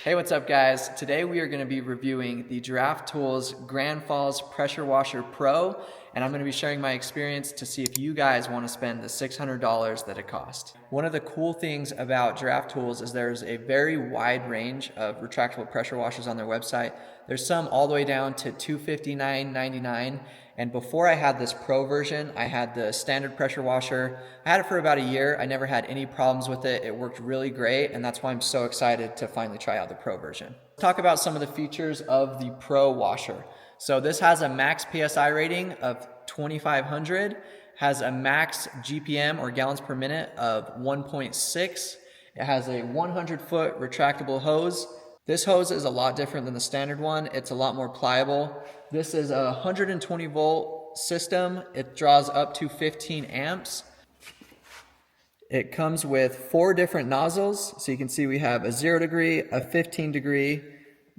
Hey, what's up guys? Today we are going to be reviewing the Giraffe Tools Grandfalls Pressure Washer Pro, and I'm going to be sharing my experience to see if you guys want to spend the $600 that it cost. One of the cool things about Giraffe Tools is there's a very wide range of retractable pressure washers on their website. There's some all the way down to $259.99. And before I had this Pro version, I had the standard pressure washer. I had it for about a year. I never had any problems with it. It worked really great, and that's why I'm so excited to finally try out the Pro version. Let's talk about some of the features of the Pro washer. So this has a max PSI rating of 2,500, has a max GPM or gallons per minute of 1.6. It has a 100-foot retractable hose. This hose is a lot different than the standard one. It's a lot more pliable. This is a 120 volt system. It draws up to 15 amps. It comes with 4 different nozzles. So you can see we have a 0 degree, a 15 degree,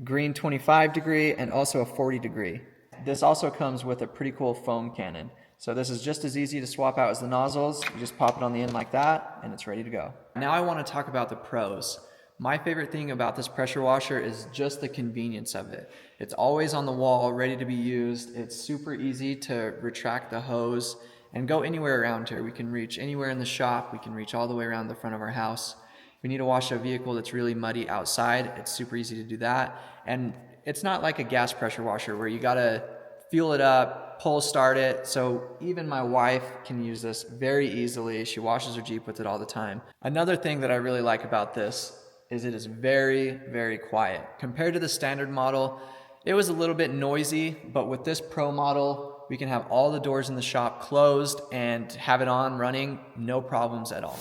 green 25 degree, and also a 40 degree. This also comes with a pretty cool foam cannon. So this is just as easy to swap out as the nozzles. You just pop it on the end like that, and it's ready to go. Now I want to talk about the pros. My favorite thing about this pressure washer is just the convenience of it. It's always on the wall, ready to be used. It's super easy to retract the hose and go anywhere around here. We can reach anywhere in the shop. We can reach all the way around the front of our house. If we need to wash a vehicle that's really muddy outside, it's super easy to do that. And it's not like a gas pressure washer where you gotta fuel it up, pull start it. So even my wife can use this very easily. She washes her Jeep with it all the time. Another thing that I really like about this is it is very, very quiet. Compared to the standard model, it was a little bit noisy, but with this Pro model, we can have all the doors in the shop closed and have it on running, no problems at all.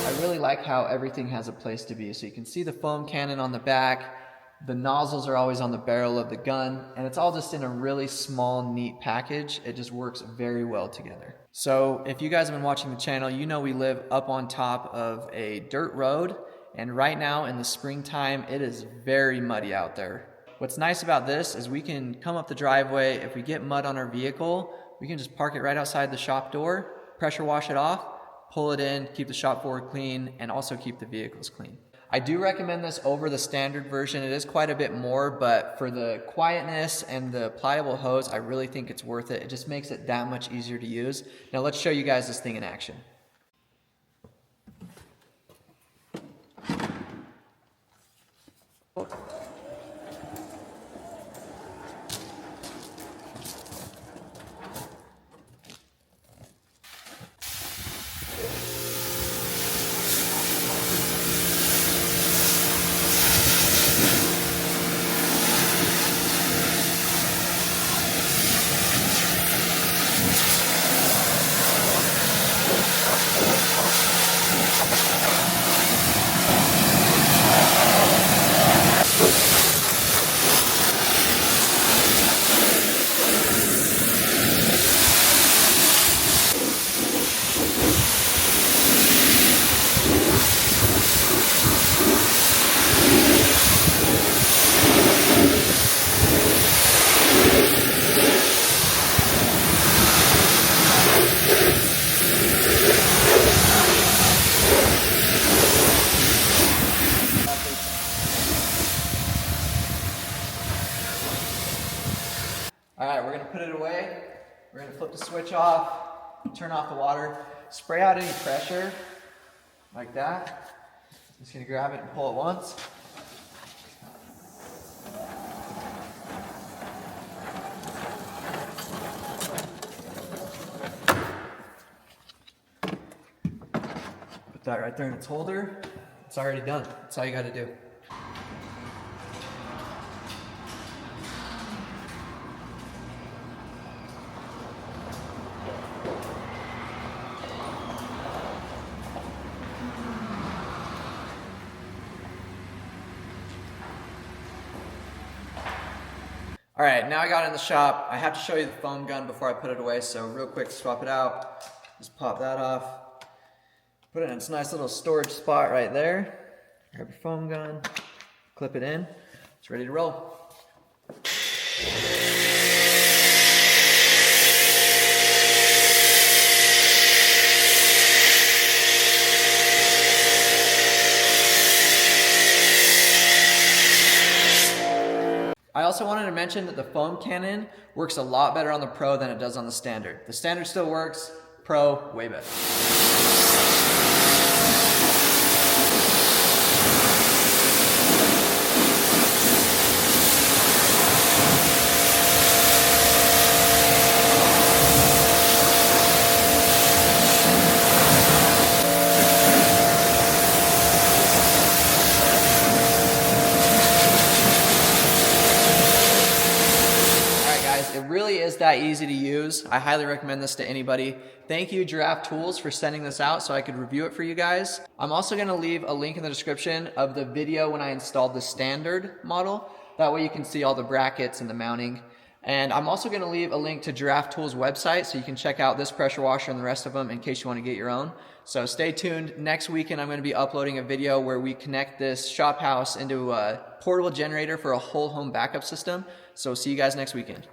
I really like how everything has a place to be. So you can see the foam cannon on the back. The nozzles are always on the barrel of the gun, and it's all just in a really small, neat package. It just works very well together. So if you guys have been watching the channel, you know we live up on top of a dirt road, and right now in the springtime, it is very muddy out there. What's nice about this is we can come up the driveway. If we get mud on our vehicle, we can just park it right outside the shop door, pressure wash it off, pull it in, keep the shop floor clean, and also keep the vehicles clean. I do recommend this over the standard version. It is quite a bit more, but for the quietness and the pliable hose, I really think it's worth it. It just makes it that much easier to use. Now let's show you guys this thing in action. All right, we're gonna put it away. We're gonna flip the switch off, turn off the water, spray out any pressure, like that. Just gonna grab it and pull it once. Put that right there in its holder. It's already done. That's all you gotta do. All right, now I got it in the shop. I have to show you the foam gun before I put it away, so real quick, swap it out. Just pop that off. Put it in its nice little storage spot right there. Grab your foam gun, clip it in. It's ready to roll. also wanted to mention that the foam cannon works a lot better on the Pro than it does on the Standard. The Standard still works, Pro, way better. It really is that easy to use. I highly recommend this to anybody. Thank you, Giraffe Tools, for sending this out so I could review it for you guys. I'm also going to leave a link in the description of the video when I installed the Standard model. That way you can see all the brackets and the mounting. And I'm also going to leave a link to Giraffe Tools' website so you can check out this pressure washer and the rest of them in case you want to get your own. So stay tuned. Next weekend I'm going to be uploading a video where we connect this shop house into a portable generator for a whole home backup system. So see you guys next weekend.